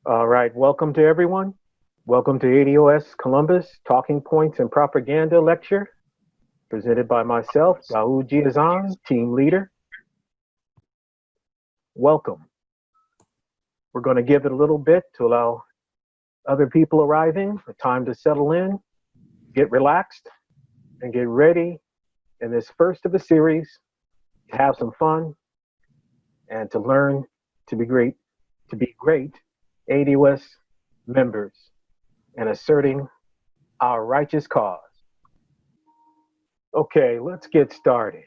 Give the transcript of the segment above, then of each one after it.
All right, welcome to everyone. Welcome to ADOS Columbus Talking Points and Propaganda Lecture, presented by myself, Daud GeAzan, team leader. Welcome. We're going to give it a little bit to allow other people arriving the time to settle in, get relaxed, and get ready in this first of a series to have some fun and to learn to be great ADOS members and asserting our righteous cause. Okay, let's get started.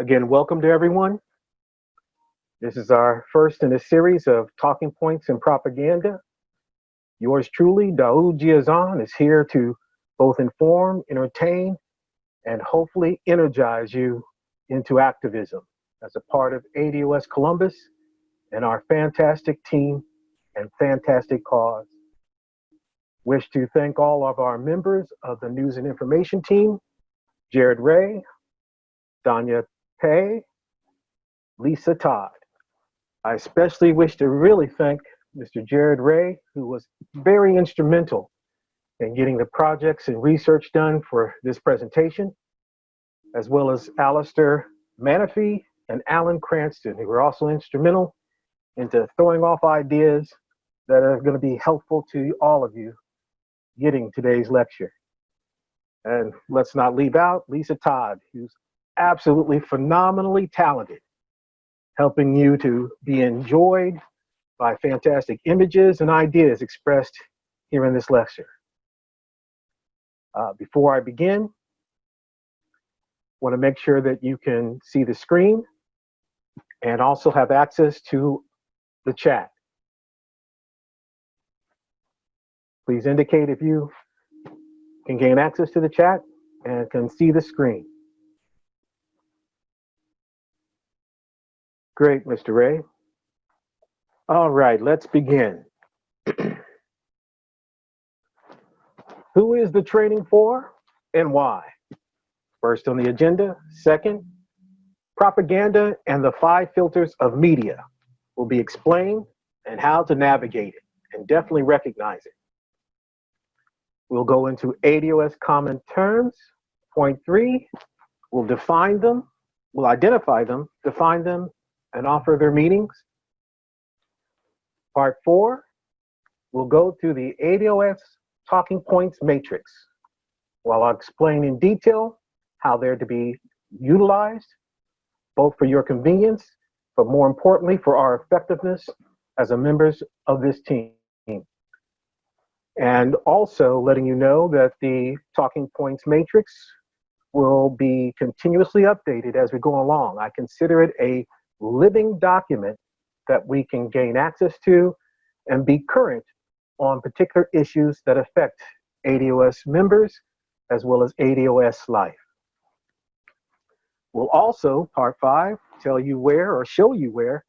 Again, welcome to everyone. This is our first in a series of talking points and propaganda. Yours truly, Daud GeAzan, is here to both inform, entertain, and hopefully energize you into activism as a part of ADOS Columbus and our fantastic team and fantastic cause. Wish to thank all of our members of the News and Information team, Jared Ray, Danya Pei, Lisa Todd. I especially wish to really thank Mr. Jared Ray, who was very instrumental in getting the projects and research done for this presentation, as well as Alistair Manafee and Alan Cranston, who were also instrumental into throwing off ideas that are going to be helpful to all of you getting today's lecture. And let's not leave out Lisa Todd, who's absolutely phenomenally talented, helping you to be enjoyed by fantastic images and ideas expressed here in this lecture. Before I begin, want to make sure that you can see the screen and also have access to the chat. Please indicate if you can gain access to the chat and can see the screen. Great, Mr. Ray. All right, let's begin. Who is the training for and why? First on the agenda. Second, propaganda and the 5 filters of media will be explained and how to navigate it and definitely recognize it. We'll go into ADOS common terms. Point 3, we'll define them, we'll identify them, define them, and offer their meanings. Part 4, we'll go through the ADOS talking points matrix, while I'll explain in detail how they're to be utilized, both for your convenience, but more importantly for our effectiveness as members of this team. And also letting you know that the talking points matrix will be continuously updated as we go along. I consider it a living document that we can gain access to and be current on particular issues that affect ADOS members as well as ADOS life. We'll also, part 5, tell you where or show you where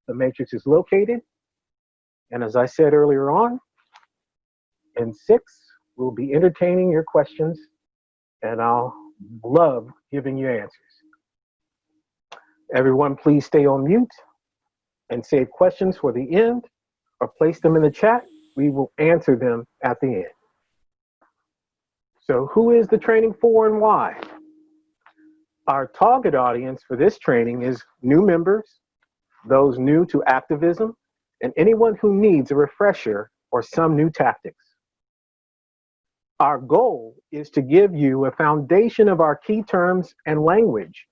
the matrix is located. And as I said earlier on, in 6, we'll be entertaining your questions and I'll love giving you answers. Everyone, please stay on mute and save questions for the end or place them in the chat. We will answer them at the end. So who is the training for and why? Our target audience for this training is new members, those new to activism, and anyone who needs a refresher or some new tactics. Our goal is to give you a foundation of our key terms and language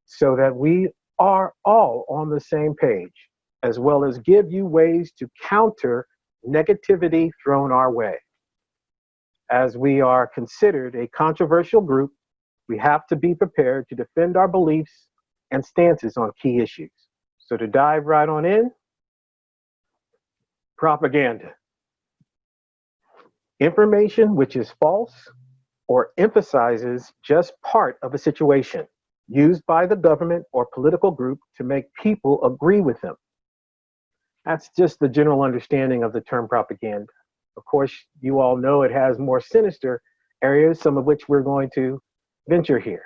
so that we are all on the same page, as well as give you ways to counter negativity thrown our way. As we are considered a controversial group, we have to be prepared to defend our beliefs and stances on key issues. So to dive right on in, propaganda. Information which is false or emphasizes just part of a situation used by the government or political group to make people agree with them. That's just the general understanding of the term propaganda. Of course, you all know it has more sinister areas, some of which we're going to venture here.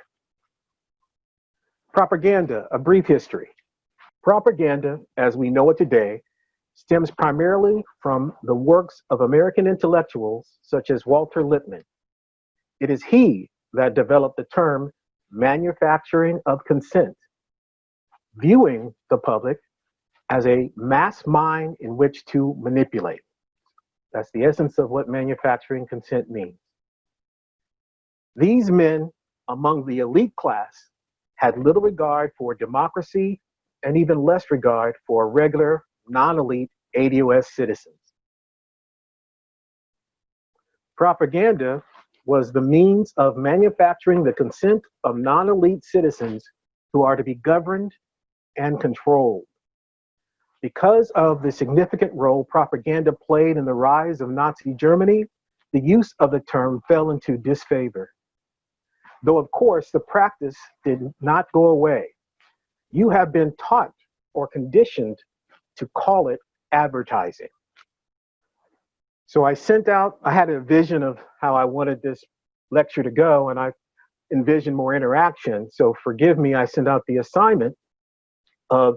Propaganda, a brief history. Propaganda, as we know it today, stems primarily from the works of American intellectuals such as Walter Lippmann. It is he that developed the term manufacturing of consent, viewing the public as a mass mind in which to manipulate. That's the essence of what manufacturing consent means. These men among the elite class had little regard for democracy and even less regard for regular, non-elite ADOS citizens. Propaganda was the means of manufacturing the consent of non-elite citizens who are to be governed and controlled. Because of the significant role propaganda played in the rise of Nazi Germany, the use of the term fell into disfavor. Though, of course, the practice did not go away. You have been taught or conditioned to call it advertising. So I had a vision of how I wanted this lecture to go, and I envisioned more interaction. So forgive me, I sent out the assignment of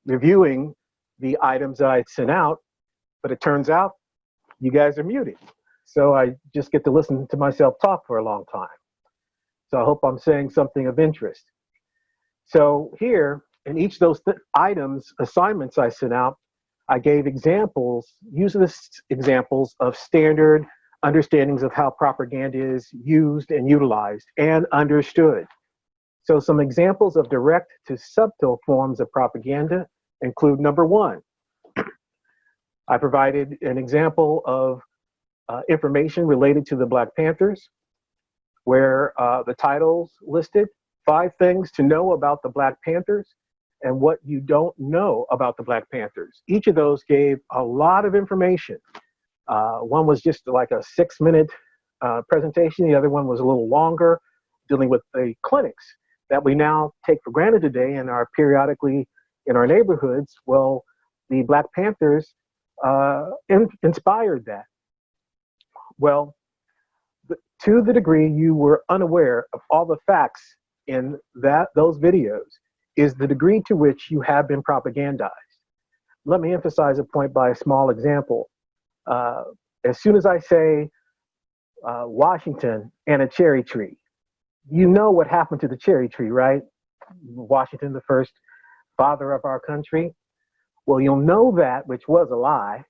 reviewing the items that I'd sent out, but it turns out you guys are muted. So I just get to listen to myself talk for a long time. So I hope I'm saying something of interest. So here, in each of those assignments I sent out, I gave examples, useless examples of standard understandings of how propaganda is used and utilized and understood. So some examples of direct to subtle forms of propaganda include: number one, I provided an example of information related to the Black Panthers, where the titles listed 5 things to know about the Black Panthers and what you don't know about the Black Panthers. Each of those gave a lot of information. One was just like a 6-minute presentation. The other one was a little longer, dealing with the clinics that we now take for granted today and are periodically in our neighborhoods. Well, the Black Panthers inspired that. Well, to the degree you were unaware of all the facts in those videos is the degree to which you have been propagandized. Let me emphasize a point by a small example. As soon as I say Washington and a cherry tree, you know what happened to the cherry tree, right? Washington, the first father of our country. Well, you'll know that, which was a lie,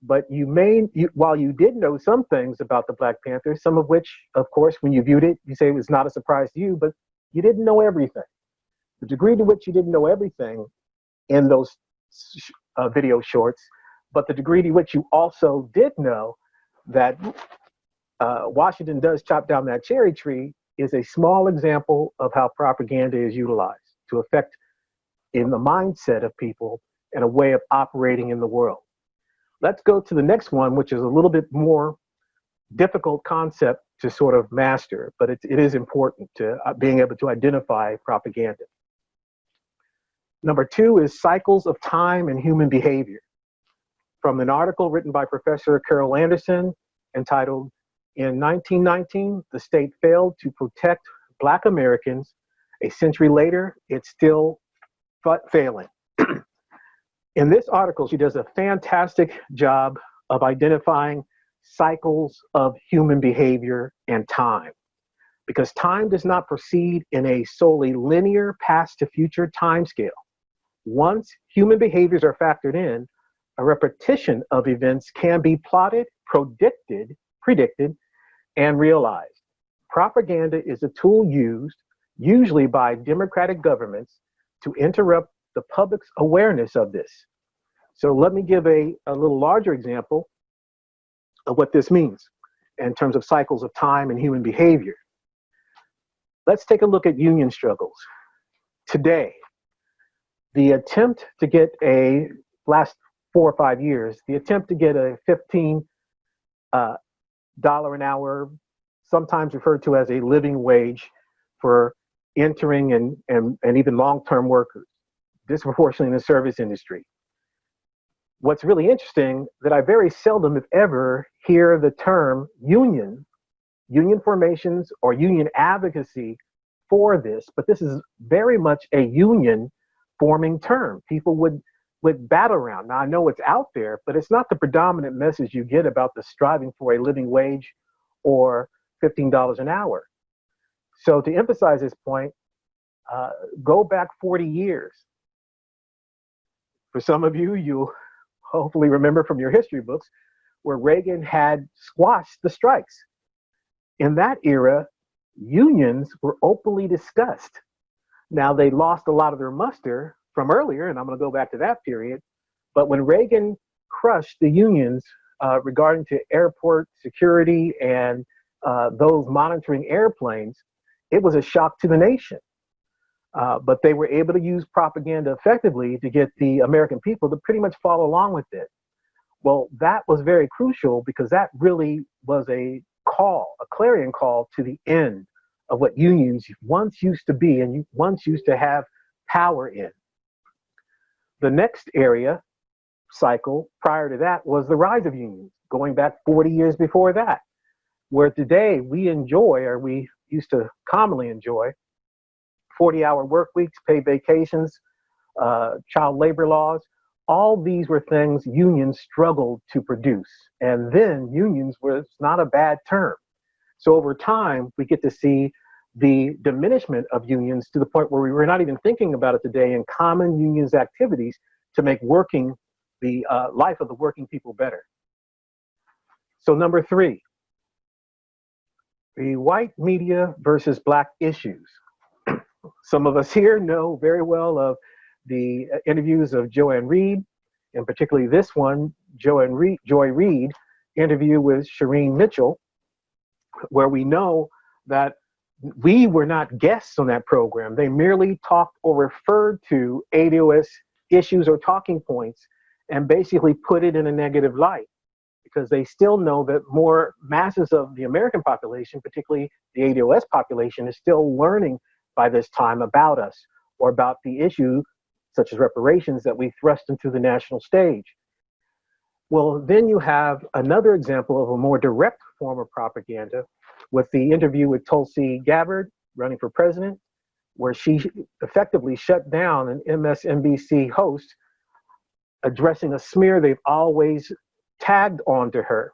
but while you did know some things about the Black Panthers, some of which, of course, when you viewed it, you say it was not a surprise to you, but you didn't know everything. The degree to which you didn't know everything in those video shorts, but the degree to which you also did know that Washington does chop down that cherry tree is a small example of how propaganda is utilized to affect in the mindset of people and a way of operating in the world. Let's go to the next one, which is a little bit more difficult concept to sort of master, but it is important to being able to identify propaganda. Number 2 is cycles of time and human behavior. From an article written by Professor Carol Anderson entitled, "In 1919, the state failed to protect Black Americans. A century later, it's still failing." In this article, she does a fantastic job of identifying cycles of human behavior and time, because time does not proceed in a solely linear past to future time scale. Once human behaviors are factored in, a repetition of events can be plotted, predicted, and realized. Propaganda is a tool used, usually by democratic governments, to interrupt the public's awareness of this. So let me give a little larger example of what this means in terms of cycles of time and human behavior. Let's take a look at union struggles. Today, the attempt to get last 4 or 5 years, the attempt to get a $15 an hour, sometimes referred to as a living wage for entering and even long-term workers, disproportionately in the service industry. What's really interesting that I very seldom, if ever, hear the term union formations or union advocacy for this, but this is very much a union forming term. People would with Battleground. Now, I know it's out there, but it's not the predominant message you get about the striving for a living wage or $15 an hour. So to emphasize this point, go back 40 years. For some of you, you'll hopefully remember from your history books where Reagan had squashed the strikes. In that era, unions were openly discussed. Now, they lost a lot of their muster from earlier, and I'm going to go back to that period. But when Reagan crushed the unions regarding to airport security and those monitoring airplanes, it was a shock to the nation. But they were able to use propaganda effectively to get the American people to pretty much follow along with it. Well, that was very crucial because that really was a call, a clarion call to the end of what unions once used to be and once used to have power in. The next area, cycle, prior to that was the rise of unions, going back 40 years before that, where today we enjoy, or we used to commonly enjoy, 40-hour work weeks, paid vacations, child labor laws. All these were things unions struggled to produce. And then unions was not a bad term. So over time, we get to see the diminishment of unions to the point where we were not even thinking about it today in common unions activities to make working the life of the working people better. So number 3, the white media versus black issues. Some of us here know very well of the interviews of Joanne Reed, and particularly this one, Joy Reid interview with Shireen Mitchell, where we know that we were not guests on that program. They merely talked or referred to ADOS issues or talking points and basically put it in a negative light, because they still know that more masses of the American population, particularly the ADOS population, is still learning by this time about us or about the issue such as reparations that we thrust into the national stage. Well, then you have another example of a more direct form of propaganda with the interview with Tulsi Gabbard running for president, where she effectively shut down an MSNBC host addressing a smear they've always tagged onto her.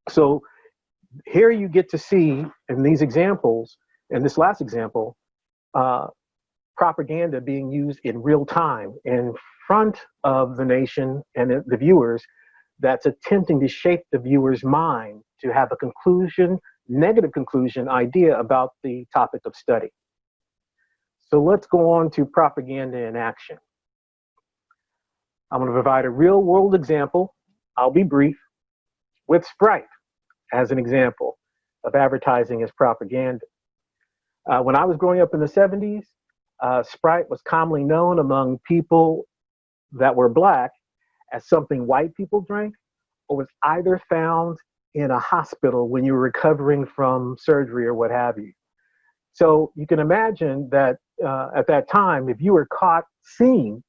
So here you get to see in these examples, in this last example, propaganda being used in real time in front of the nation and the viewers, that's attempting to shape the viewer's mind to have a conclusion, negative conclusion idea about the topic of study. So let's go on to propaganda in action. I'm going to provide a real world example. I'll be brief, with Sprite as an example of advertising as propaganda. When I was growing up in the 70s, Sprite was commonly known among people that were black as something white people drank, or was either found in a hospital when you were recovering from surgery or what have you. So you can imagine that at that time, if you were caught seen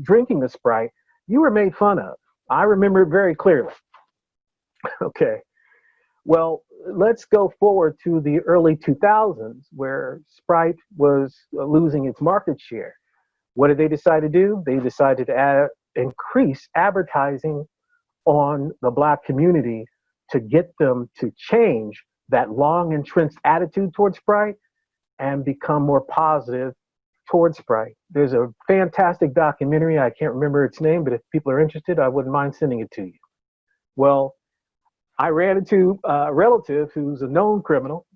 drinking the Sprite, you were made fun of. I remember it very clearly. Okay. Well, let's go forward to the early 2000s where Sprite was losing its market share. What did they decide to do? They decided to increase advertising on the black community to get them to change that long entrenched attitude towards Sprite and become more positive towards Sprite. There's a fantastic documentary. I can't remember its name, but if people are interested, I wouldn't mind sending it to you. Well, I ran into a relative who's a known criminal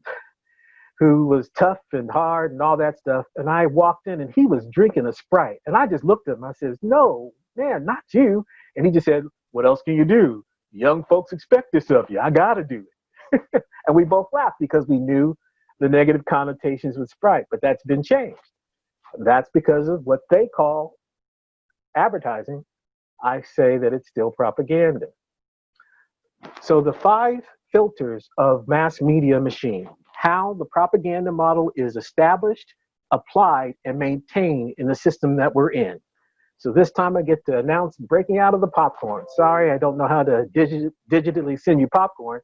who was tough and hard and all that stuff. And I walked in and he was drinking a Sprite. And I just looked at him. I said, "No, man, not you." And he just said, "What else can you do? Young folks expect this of you. I got to do it." And we both laughed because we knew the negative connotations with Sprite, but that's been changed. That's because of what they call advertising. I say that it's still propaganda. So the 5 filters of mass media machine, how the propaganda model is established, applied, and maintained in the system that we're in. So this time I get to announce breaking out of the popcorn. Sorry, I don't know how to digitally send you popcorn,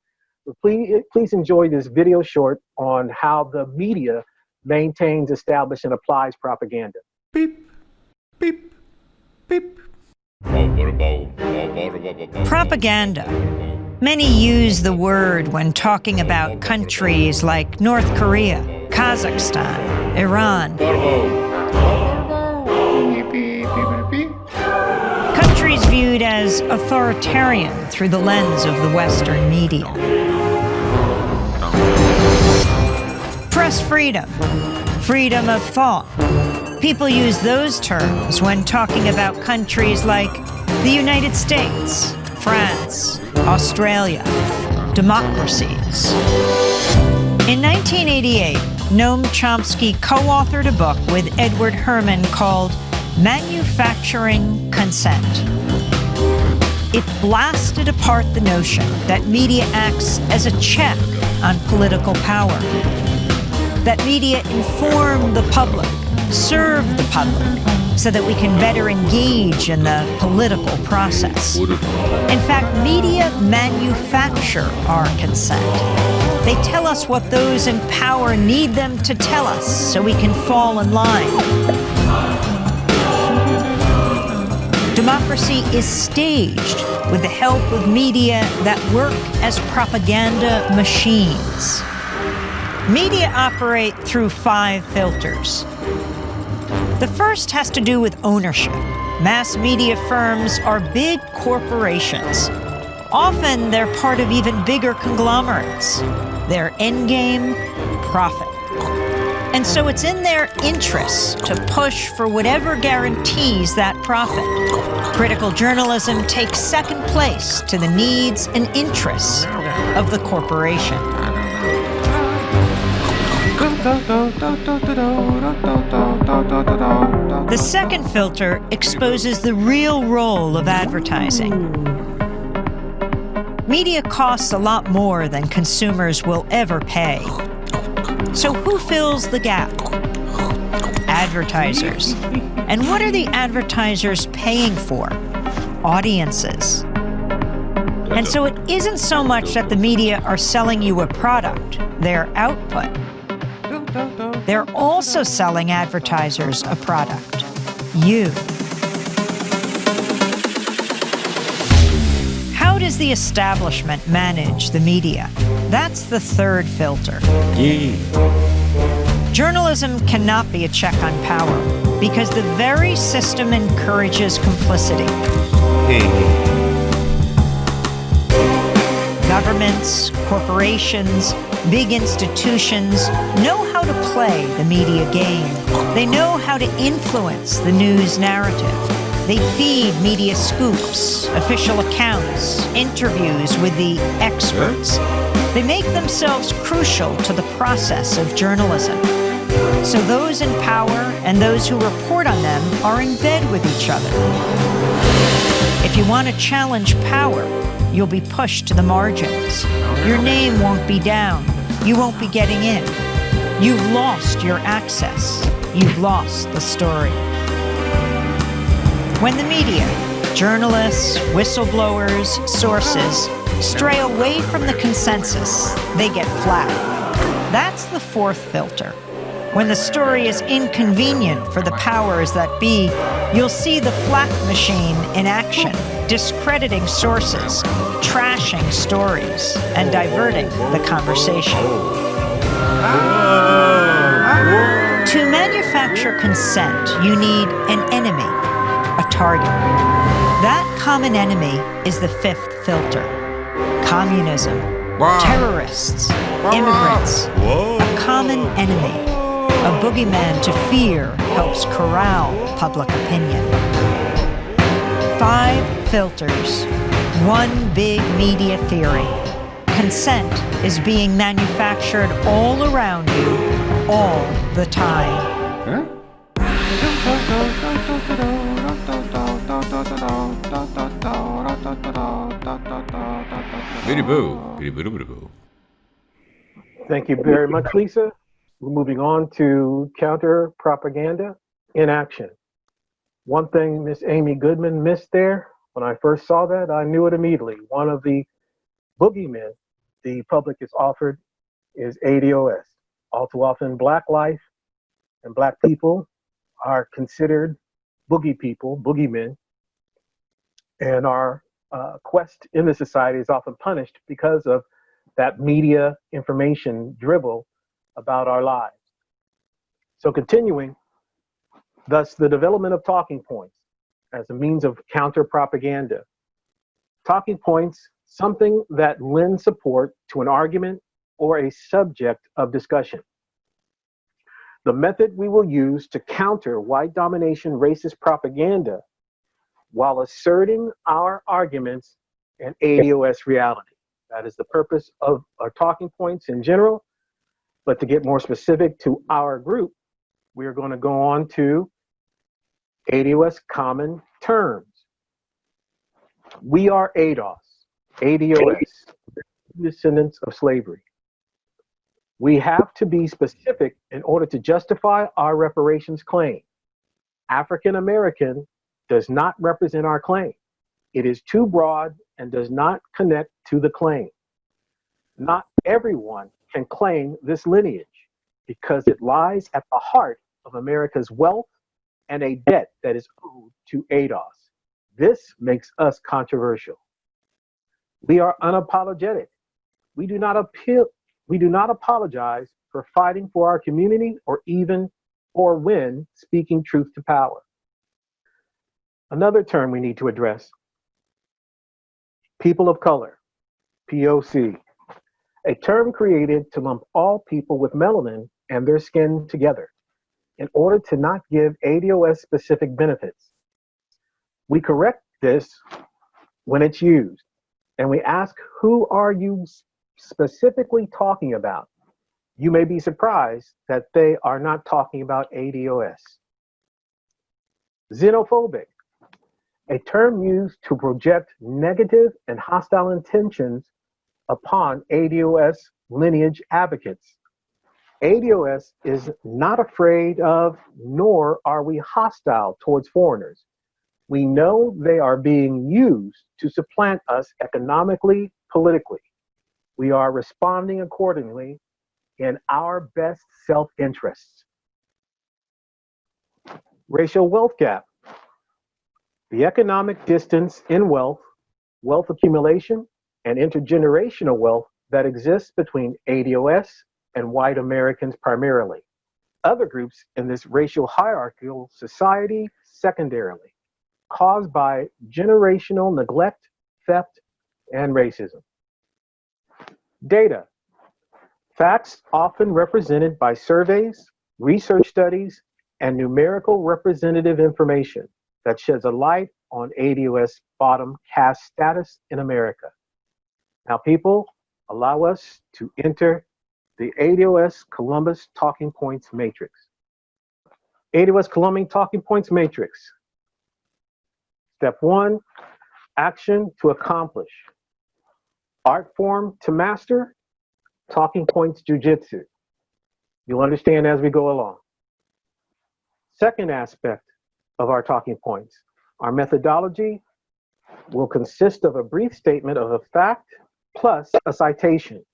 but please enjoy this video short on how the media maintains, establishes, and applies propaganda. Beep, beep, Beep. Propaganda. Many use the word when talking about countries like North Korea, Kazakhstan, Iran. Countries viewed as authoritarian through the lens of the Western media. Press freedom, freedom of thought. People use those terms when talking about countries like the United States, France, Australia, democracies. In 1988, Noam Chomsky co-authored a book with Edward Herman called Manufacturing Consent. It blasted apart the notion that media acts as a check on political power, that media inform the public, serve the public, so that we can better engage in the political process. In fact, media manufacture our consent. They tell us what those in power need them to tell us so we can fall in line. Democracy is staged with the help of media that work as propaganda machines. Media operate through 5 filters. The first has to do with ownership. Mass media firms are big corporations. Often they're part of even bigger conglomerates. Their endgame, profit. And so it's in their interests to push for whatever guarantees that profit. Critical journalism takes second place to the needs and interests of the corporation. The second filter exposes the real role of advertising. Media costs a lot more than consumers will ever pay. So who fills the gap? Advertisers. And what are the advertisers paying for? Audiences. And so it isn't so much that the media are selling you a product, their output. They're also selling advertisers a product, you. How does the establishment manage the media? That's the third filter. Journalism cannot be a check on power because the very system encourages complicity. Governments, corporations, big institutions know how to play the media game. They know how to influence the news narrative. They feed media scoops, official accounts, interviews with the experts. They make themselves crucial to the process of journalism. So those in power and those who report on them are in bed with each other. If you want to challenge power, you'll be pushed to the margins. Your name won't be down. You won't be getting in. You've lost your access. You've lost the story. When the media, journalists, whistleblowers, sources, stray away from the consensus, they get flat. That's the fourth filter. When the story is inconvenient for the powers that be, you'll see the flak machine in action, discrediting sources, trashing stories, and diverting the conversation. To manufacture consent, you need an enemy, a target. That common enemy is the fifth filter. Communism, terrorists, immigrants, a common enemy. A boogeyman to fear helps corral public opinion. 5 filters, one big media theory. Consent is being manufactured all around you, all the time. Thank you very much, Lisa. We're moving on to counter propaganda in action. One thing Miss Amy Goodman missed there, when I first saw that, I knew it immediately. One of the boogeymen the public is offered is ADOS. All too often, Black life and Black people are considered boogie people, boogeymen, and our quest in the society is often punished because of that media information dribble about our lives. So continuing, thus the development of talking points as a means of counter propaganda. Talking points, something that lends support to an argument or a subject of discussion. The method we will use to counter white domination racist propaganda while asserting our arguments and ADOS reality. That is the purpose of our talking points in general. But to get more specific to our group, we are going to go on to ADOS common terms. We are ADOS, descendants of slavery. We have to be specific in order to justify our reparations claim. African American does not represent our claim. It is too broad and does not connect to the claim. Not everyone can claim this lineage because it lies at the heart of America's wealth and a debt that is owed to ADOS. This makes us controversial. We are unapologetic. We do not apologize for fighting for our community or when speaking truth to power. Another term we need to address, people of color, POC, a term created to lump all people with melanin and their skin together in order to not give ADOS specific benefits. We correct this when it's used, and we ask, who are you specifically talking about? You may be surprised that they are not talking about ADOS. Xenophobic, a term used to project negative and hostile intentions upon ADOS lineage advocates. ADOS is not afraid of, nor are we hostile towards foreigners. We know they are being used to supplant us economically, politically. We are responding accordingly in our best self-interests. Racial wealth gap. The economic distance in wealth, wealth accumulation, and intergenerational wealth that exists between ADOS and white Americans primarily. Other groups in this racial hierarchical society secondarily, caused by generational neglect, theft, and racism. Data. Facts often represented by surveys, research studies, and numerical representative information that sheds a light on ADOS bottom caste status in America. Now, people, allow us to enter the ADOS Columbus Talking Points Matrix. ADOS Columbus Talking Points Matrix. Step 1, action to accomplish. Art form to master, talking points jujitsu. You'll understand as we go along. Second aspect of our talking points, our methodology will consist of a brief statement of a fact plus a citation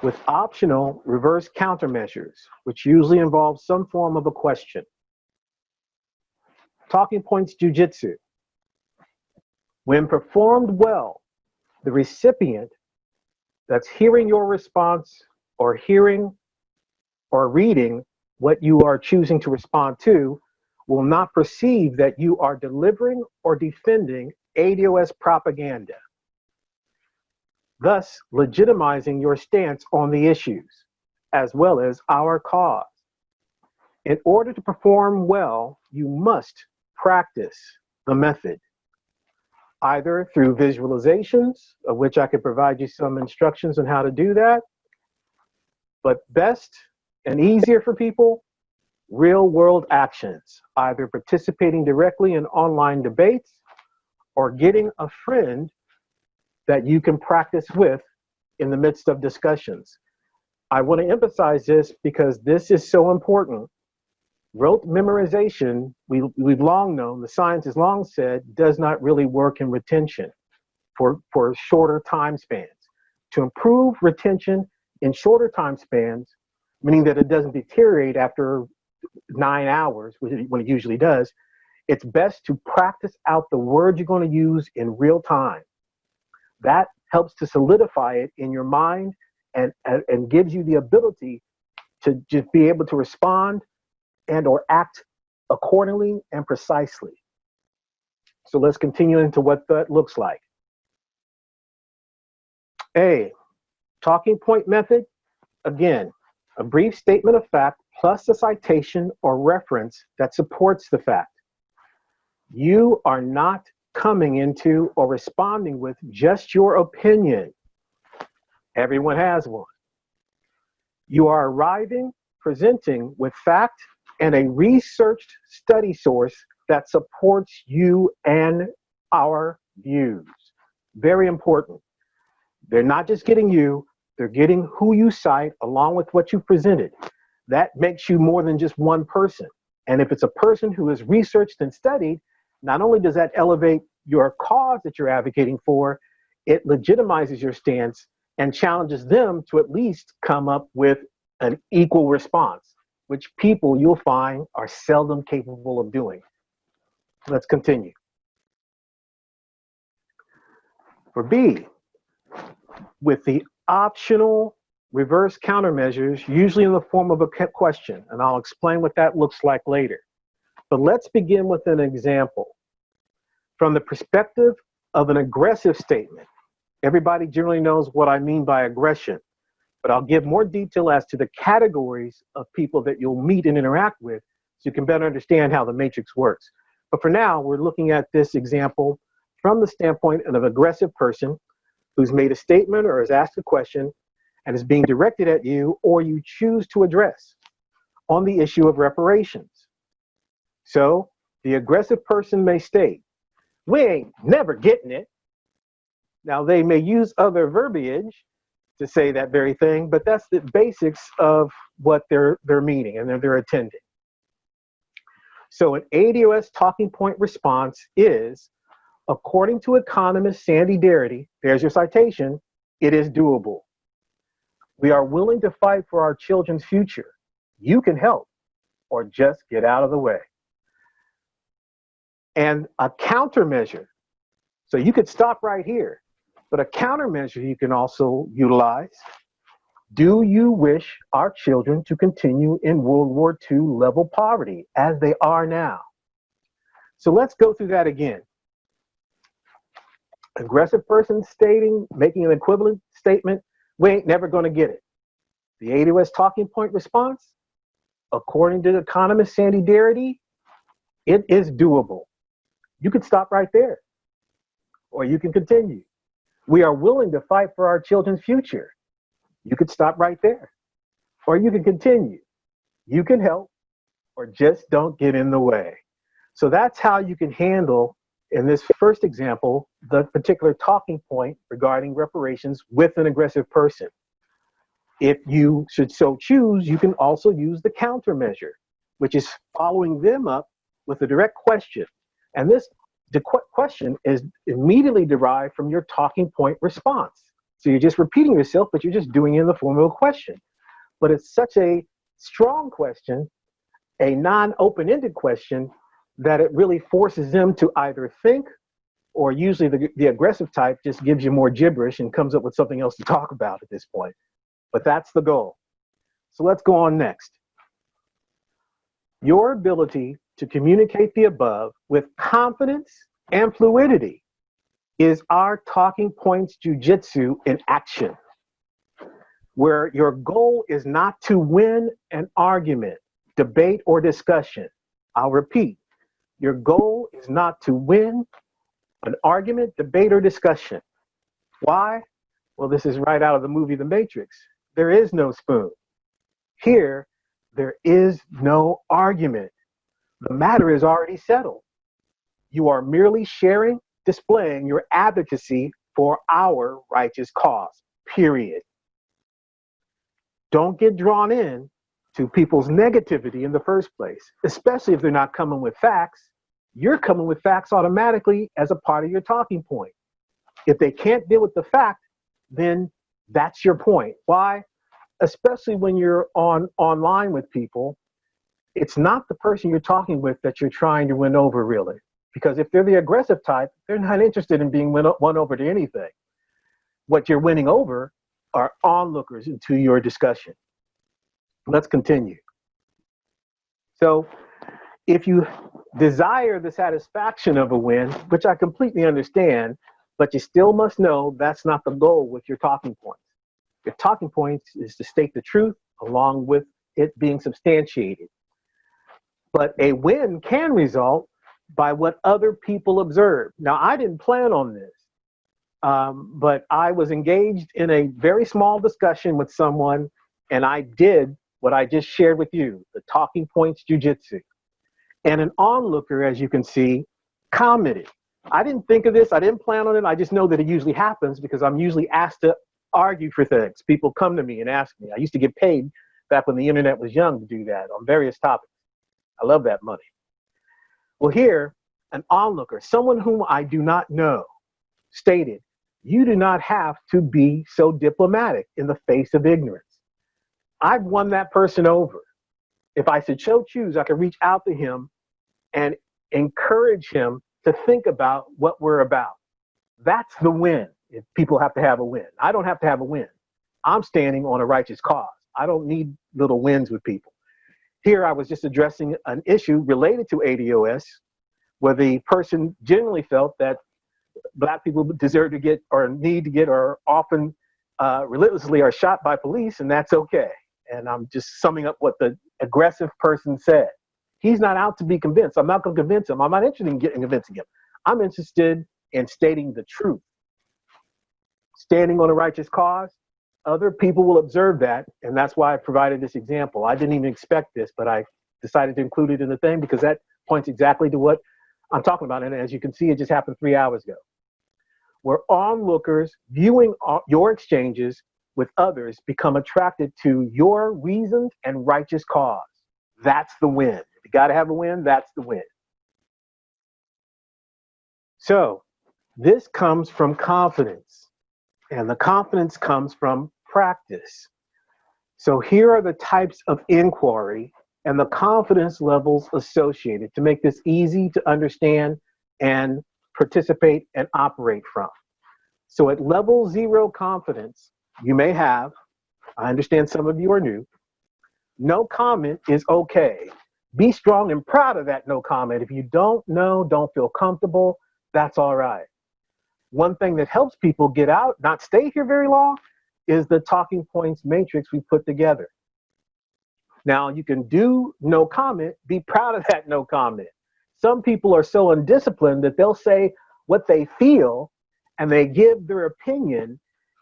with optional reverse countermeasures, which usually involve some form of a question. Talking points jujitsu. When performed well, the recipient that's hearing your response or hearing or reading what you are choosing to respond to will not perceive that you are delivering or defending ADOS propaganda, thus legitimizing your stance on the issues, as well as our cause. In order to perform well, you must practice the method, either through visualizations, of which I could provide you some instructions on how to do that, but best and easier for people, real-world actions, either participating directly in online debates or getting a friend that you can practice with in the midst of discussions. I want to emphasize this because this is so important. Rote memorization, we've long known, the science has long said, does not really work in retention for shorter time spans. To improve retention in shorter time spans, meaning that it doesn't deteriorate after 9 hours, when it usually does, it's best to practice out the words you're going to use in real time. That helps to solidify it in your mind and gives you the ability to just be able to respond and or act accordingly and precisely. So let's continue into what that looks like. A, talking point method. Again, a brief statement of fact plus a citation or reference that supports the fact. You are not coming into or responding with just your opinion. Everyone has one. You are arriving, presenting with fact and a researched study source that supports you and our views. Very important. They're not just getting you, they're getting who you cite along with what you presented. That makes you more than just one person. And if it's a person who is researched and studied, not only does that elevate your cause that you're advocating for, it legitimizes your stance and challenges them to at least come up with an equal response, which people you'll find are seldom capable of doing. Let's continue. For B, with the optional reverse countermeasures, usually in the form of a question, and I'll explain what that looks like later. But let's begin with an example. From the perspective of an aggressive statement, everybody generally knows what I mean by aggression, but I'll give more detail as to the categories of people that you'll meet and interact with so you can better understand how the matrix works. But for now, we're looking at this example from the standpoint of an aggressive person who's made a statement or has asked a question and is being directed at you or you choose to address on the issue of reparations. So the aggressive person may state, "We ain't never getting it." Now they may use other verbiage to say that very thing, but that's the basics of what they're meaning and they're attending. So an ADOS talking point response is, according to economist Sandy Darity, there's your citation, it is doable. We are willing to fight for our children's future. You can help or just get out of the way. And a countermeasure. So you could stop right here, but a countermeasure you can also utilize. Do you wish our children to continue in World War II level poverty as they are now? So let's go through that again. Aggressive person making an equivalent statement, we ain't never gonna get it. The ADOS talking point response, according to economist Sandy Darity, it is doable. You could stop right there, or you can continue. We are willing to fight for our children's future. You could stop right there, or you can continue. You can help, or just don't get in the way. So that's how you can handle, in this first example, the particular talking point regarding reparations with an aggressive person. If you should so choose, you can also use the countermeasure, which is following them up with a direct question. And the question is immediately derived from your talking point response. So you're just repeating yourself, but you're just doing it in the form of a question. But it's such a strong question, a non-open-ended question, that it really forces them to either think, or usually the aggressive type just gives you more gibberish and comes up with something else to talk about at this point. But that's the goal. So let's go on next. Your ability to communicate the above with confidence and fluidity is our talking points jujitsu in action, where your goal is not to win an argument, debate, or discussion. I'll repeat, your goal is not to win an argument, debate, or discussion. Why? Well, this is right out of the movie The Matrix. There is no spoon. Here, there is no argument. The matter is already settled. You are merely sharing, displaying your advocacy for our righteous cause, period. Don't get drawn in to people's negativity in the first place, especially if they're not coming with facts. You're coming with facts automatically as a part of your talking point. If they can't deal with the fact, then that's your point. Why? Especially when you're online with people, it's not the person you're talking with that you're trying to win over, really. Because if they're the aggressive type, they're not interested in being won over to anything. What you're winning over are onlookers into your discussion. Let's continue. So if you desire the satisfaction of a win, which I completely understand, but you still must know that's not the goal with your talking points. Your talking points is to state the truth along with it being substantiated. But a win can result by what other people observe. Now, I didn't plan on this, but I was engaged in a very small discussion with someone, and I did what I just shared with you, the talking points jujitsu. And an onlooker, as you can see, commented. I didn't think of this. I didn't plan on it. I just know that it usually happens because I'm usually asked to argue for things. People come to me and ask me. I used to get paid back when the internet was young to do that on various topics. I love that money. Well, here, an onlooker, someone whom I do not know, stated, you do not have to be so diplomatic in the face of ignorance. I've won that person over. If I should so choose, I could reach out to him and encourage him to think about what we're about. That's the win. If people have to have a win. I don't have to have a win. I'm standing on a righteous cause. I don't need little wins with people. Here I was just addressing an issue related to ADOS, where the person generally felt that Black people deserve to get or need to get or often relentlessly are shot by police, and that's okay. And I'm just summing up what the aggressive person said. He's not out to be convinced. I'm not going to convince him. I'm not interested in convincing him. I'm interested in stating the truth. Standing on a righteous cause, other people will observe that, and that's why I provided this example. I didn't even expect this, but I decided to include it in the thing because that points exactly to what I'm talking about. And as you can see, it just happened 3 hours ago. Where onlookers viewing your exchanges with others become attracted to your reasoned and righteous cause. That's the win. If you got to have a win, that's the win. So this comes from confidence, and the confidence comes from practice. So here are the types of inquiry and the confidence levels associated to make this easy to understand and participate and operate from. So at level 0 confidence, you may have, I understand some of you are new, no comment is okay. Be strong and proud of that no comment. If you don't know, don't feel comfortable, that's all right. One thing that helps people get out, not stay here very long, is the talking points matrix we put together. Now you can do no comment, be proud of that no comment. Some people are so undisciplined that they'll say what they feel and they give their opinion,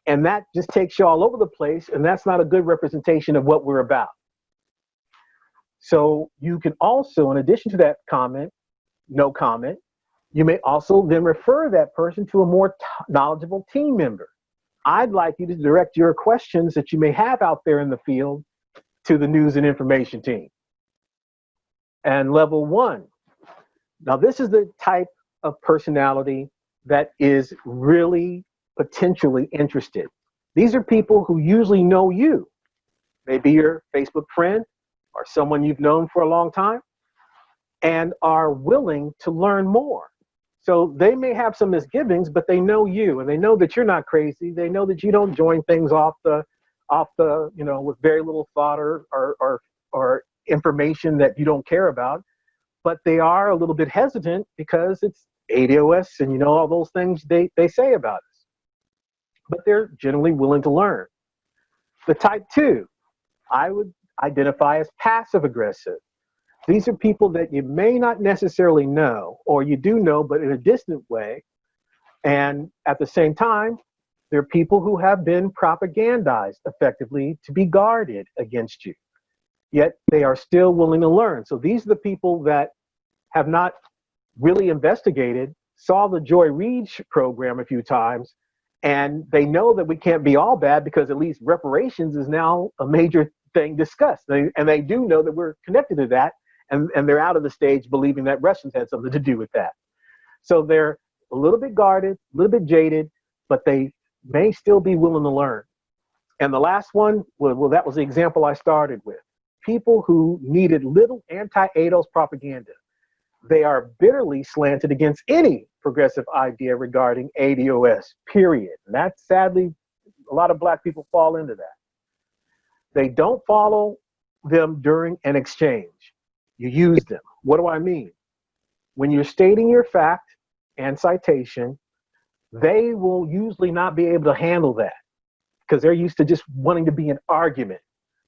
and that just takes you all over the place, and that's not a good representation of what we're about. So you can also, in addition to that comment, no comment, you may also then refer that person to a more knowledgeable team member. I'd like you to direct your questions that you may have out there in the field to the news and information team. And level 1. Now this is the type of personality that is really potentially interested. These are people who usually know you. Maybe your Facebook friend or someone you've known for a long time and are willing to learn more. So they may have some misgivings, but they know you and they know that you're not crazy. They know that you don't join things off the, with very little thought or information that you don't care about. But they are a little bit hesitant because it's ADOS and all those things they say about us. But they're generally willing to learn. The type 2, I would identify as passive aggressive. These are people that you may not necessarily know, or you do know, but in a distant way. And at the same time, they're people who have been propagandized effectively to be guarded against you. Yet they are still willing to learn. So these are the people that have not really investigated, saw the Joy Reid program a few times, and they know that we can't be all bad because at least reparations is now a major thing discussed. And they do know that we're connected to that, and they're out of the stage believing that Russians had something to do with that. So they're a little bit guarded, a little bit jaded, but they may still be willing to learn. And the last one, well, that was the example I started with. people who needed little anti-ADOS propaganda. They are bitterly slanted against any progressive idea regarding ADOS, period. And that's sadly, a lot of black people fall into that. They don't follow them during an exchange. You use them. What do I mean? When you're stating your fact and citation, they will usually not be able to handle that because they're used to just wanting to be an argument.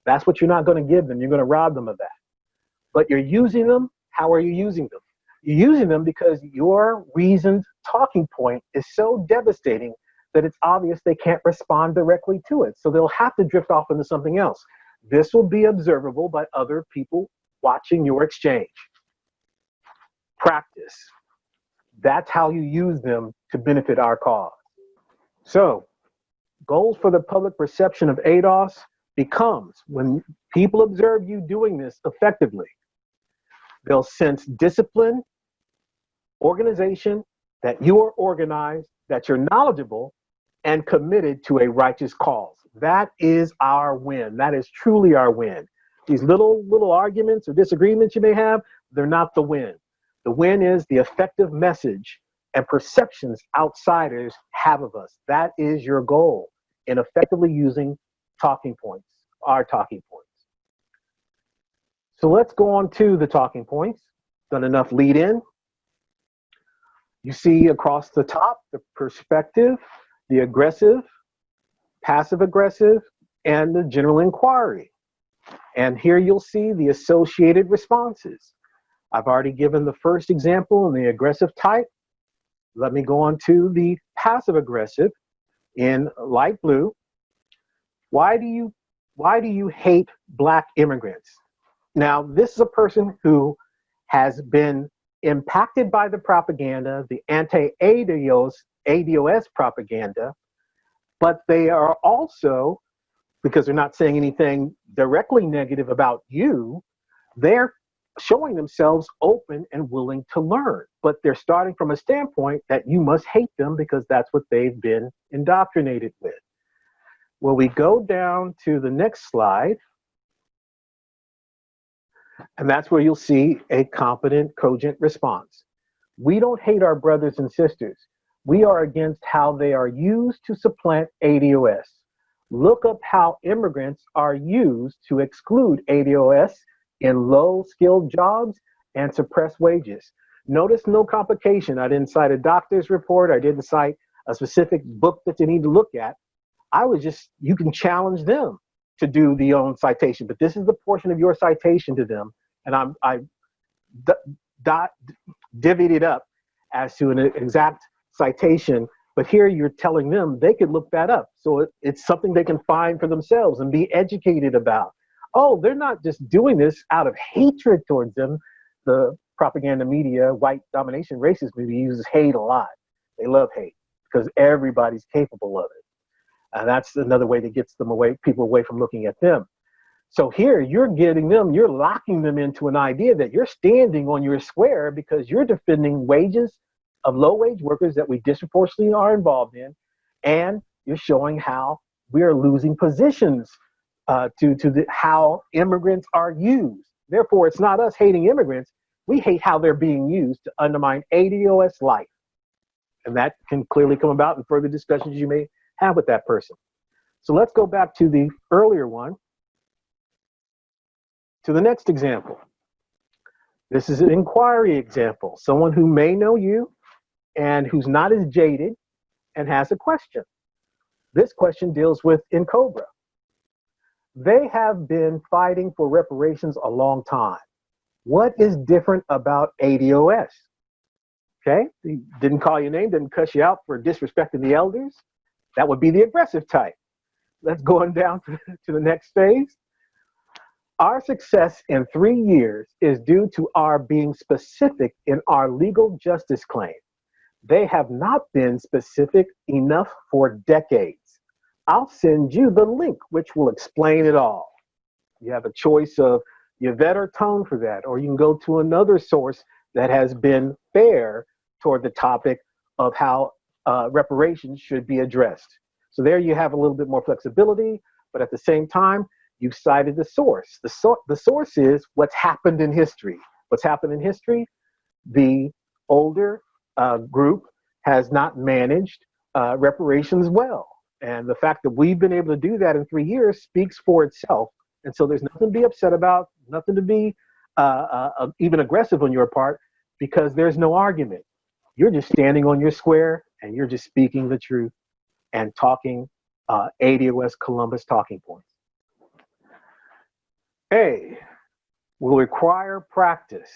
That's what you're not going to give them. You're going to rob them of that. But you're using them. How are you using them? You're using them because your reasoned talking point is so devastating that it's obvious they can't respond directly to it. So they'll have to drift off into something else. This will be observable by other people watching your exchange. Practice. That's how you use them to benefit our cause. So, goals for the public perception of ADOS becomes when people observe you doing this effectively, they'll sense discipline, organization, that you are organized, that you're knowledgeable, and committed to a righteous cause. That is our win. That is truly our win. These little arguments or disagreements you may have, they're not the win. The win is the effective message and perceptions outsiders have of us. That is your goal in effectively using talking points, our talking points. So let's go on to the talking points. Done enough lead in. You see across the top, the perspective, the aggressive, passive aggressive, and the general inquiry. And here you'll see the associated responses. I've already given the first example in the aggressive type. Let me go on to the passive aggressive in light blue. Why do you hate black immigrants? Now, this is a person who has been impacted by the propaganda, the anti-ADOS propaganda, but they are also, because they're not saying anything directly negative about you, they're showing themselves open and willing to learn. But they're starting from a standpoint that you must hate them because that's what they've been indoctrinated with. Well, we go down to the next slide, and that's where you'll see a competent, cogent response. We don't hate our brothers and sisters. We are against how they are used to supplant ADOS. Look up how immigrants are used to exclude ADOS in low-skilled jobs and suppress wages. Notice no complication. I didn't cite a doctor's report. I didn't cite a specific book that you need to look at. You can challenge them to do the own citation, but this is the portion of your citation to them, and I divvied it up as to an exact citation, but here you're telling them they could look that up. So it's something they can find for themselves and be educated about. Oh, they're not just doing this out of hatred towards them. The propaganda media, white domination, racist media uses hate a lot. They love hate because everybody's capable of it. And that's another way that gets them people away from looking at them. So here you're locking them into an idea that you're standing on your square because you're defending wages of low-wage workers that we disproportionately are involved in, and you're showing how we are losing positions to how immigrants are used. Therefore, it's not us hating immigrants. We hate how they're being used to undermine ADOS life. And that can clearly come about in further discussions you may have with that person. So let's go back to the earlier one, to the next example. This is an inquiry example, someone who may know you and who's not as jaded and has a question. This question deals with Cobra. They have been fighting for reparations a long time. What is different about ADOS? Okay, he didn't call your name, didn't cuss you out for disrespecting the elders. That would be the aggressive type. Let's go on down to the next phase. Our success in 3 years is due to our being specific in our legal justice claim. They have not been specific enough for decades. I'll send you the link, which will explain it all. You have a choice of Yvette or Tone for that, or you can go to another source that has been fair toward the topic of how reparations should be addressed. So there you have a little bit more flexibility, but at the same time, You've cited the source. The source is what's happened in history. What's happened in history? The older group has not managed reparations well. And the fact that we've been able to do that in 3 years speaks for itself. And so there's nothing to be upset about, nothing to be even aggressive on your part, because there's no argument. You're just standing on your square and you're just speaking the truth and talking ADOS Columbus talking points. A, will require practice.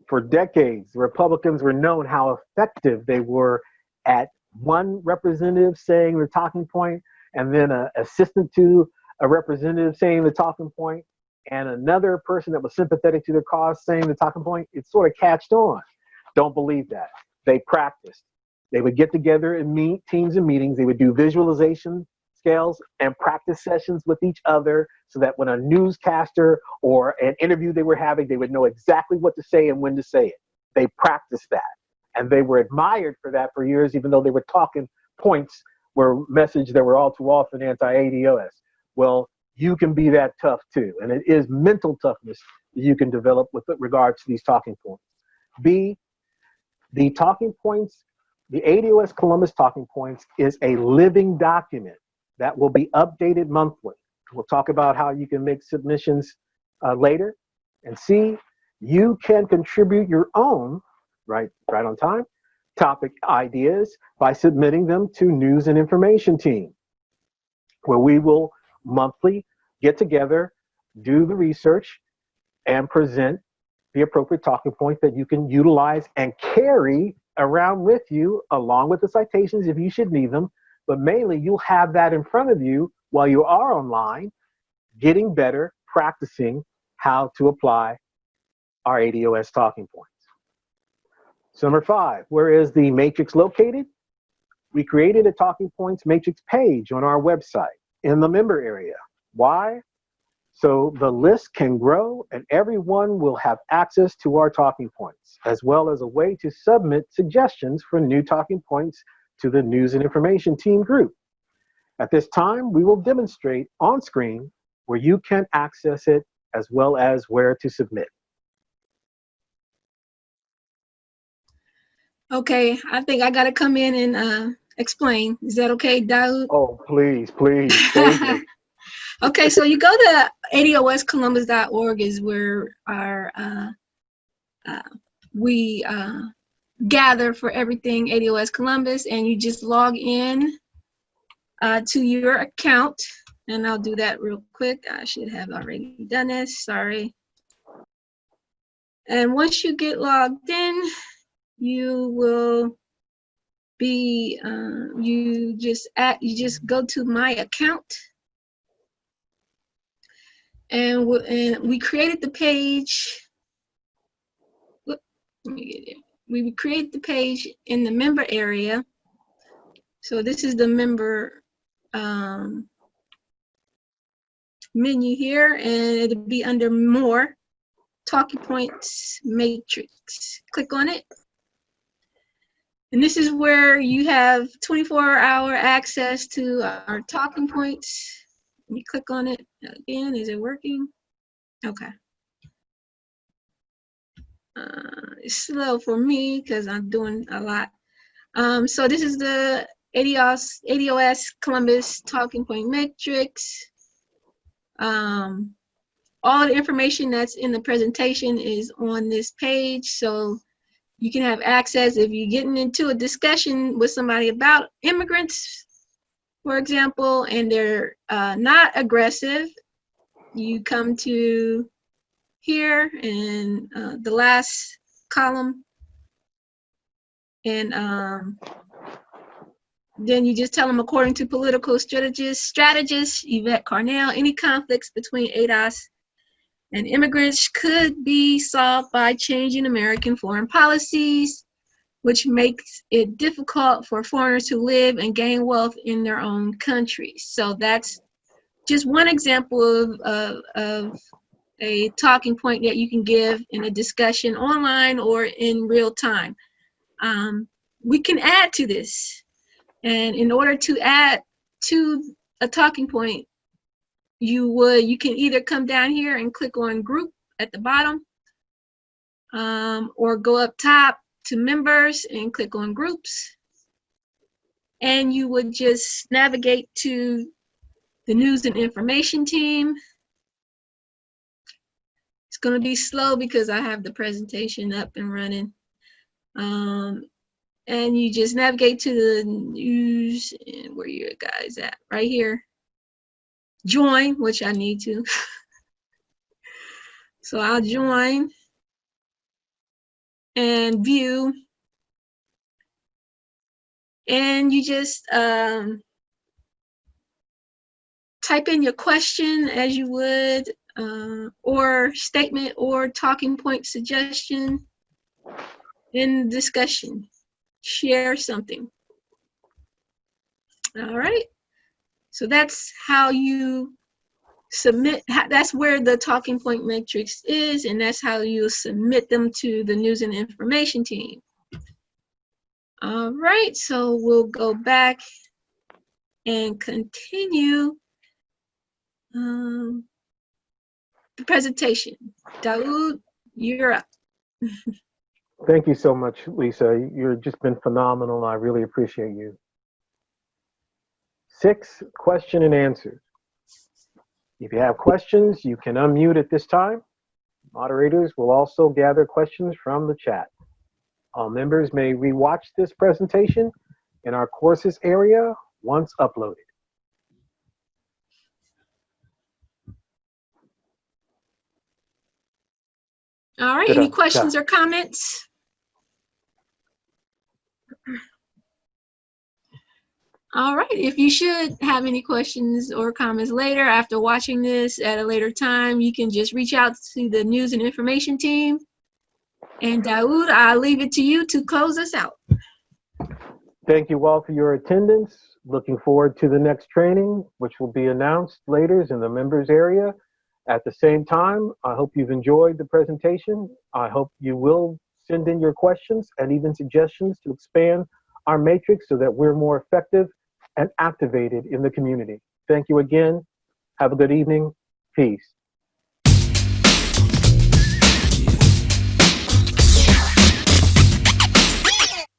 For decades, the Republicans were known how effective they were at one representative saying the talking point, and then an assistant to a representative saying the talking point, and another person that was sympathetic to their cause saying the talking point. It sort of catched on. Don't believe that. They practiced. They would get together and meet teams and meetings. They would do visualization scales and practice sessions with each other so that when a newscaster or an interview they were having, they would know exactly what to say and when to say it. They practiced that. And they were admired for that for years, even though they were talking points were messages that were all too often anti-ADOS. Well, you can be that tough too. And it is mental toughness that you can develop with regard to these talking points. B, the talking points, the ADOS Columbus talking points is a living document that will be updated monthly. We'll talk about how you can make submissions later. And C, you can contribute your own, right on time, topic ideas by submitting them to News and Information Team, where we will monthly get together, do the research, and present the appropriate talking point that you can utilize and carry around with you, along with the citations if you should need them. But mainly, you'll have that in front of you while you are online, getting better, practicing how to apply our ADOS talking points. So number 5, where is the matrix located? We created a talking points matrix page on our website in the member area. Why? So the list can grow and everyone will have access to our talking points, as well as a way to submit suggestions for new talking points to the News and Information Team group. At this time, we will demonstrate on screen where you can access it, as well as where to submit. Okay, I think I got to come in and explain. Is that okay, Daud? Oh, please, please, save me. Okay, so you go to adoscolumbus.org is where our we gather for everything ADOS Columbus, and you just log in to your account, and I'll do that real quick. I should have already done this, sorry. And once you get logged in, you will be you just go to my account, and we created the page. Let me get it. We create the page in the member area. So this is the member menu here, and it'll be under more, talking points matrix. Click on it. And this is where you have 24-hour access to our talking points. Let me click on it again. Is it working? Okay. It's slow for me because I'm doing a lot. So this is the ADOS Columbus talking point matrix. All the information that's in the presentation is on this page, so you can have access if you're getting into a discussion with somebody about immigrants, for example, and they're not aggressive. You come to here and the last column, and then you just tell them, according to political strategist Yvette Carnell, any conflicts between ADOS and immigrants could be solved by changing American foreign policies, which makes it difficult for foreigners to live and gain wealth in their own countries. So that's just one example of a talking point that you can give in a discussion online or in real time. We can add to this. And in order to add to a talking point, you can either come down here and click on group at the bottom, or go up top to members and click on groups. And you would just navigate to the news and information team. It's going to be slow because I have the presentation up and running. And you just navigate to the news, and where you guys at? Right here. Join, which I need to. So I'll join and view. And you just type in your question as you would, or statement or talking point suggestion in discussion. Share something. All right. So that's how you submit. That's where the talking point matrix is, and that's how you submit them to the news and information team. All right. So we'll go back and continue the presentation. Daud, you're up. Thank you so much, Lisa. You've just been phenomenal. I really appreciate you. 6 question and answers. If you have questions, you can unmute at this time. Moderators will also gather questions from the chat. All members may rewatch this presentation in our courses area once uploaded. All right, any questions or comments? All right, if you should have any questions or comments later after watching this at a later time, you can just reach out to the news and information team. And Daud, I'll leave it to you to close us out. Thank you all for your attendance. Looking forward to the next training, which will be announced later in the members area. At the same time, I hope you've enjoyed the presentation. I hope you will send in your questions and even suggestions to expand our matrix so that we're more effective and activated in the community. Thank you again. Have a good evening. Peace.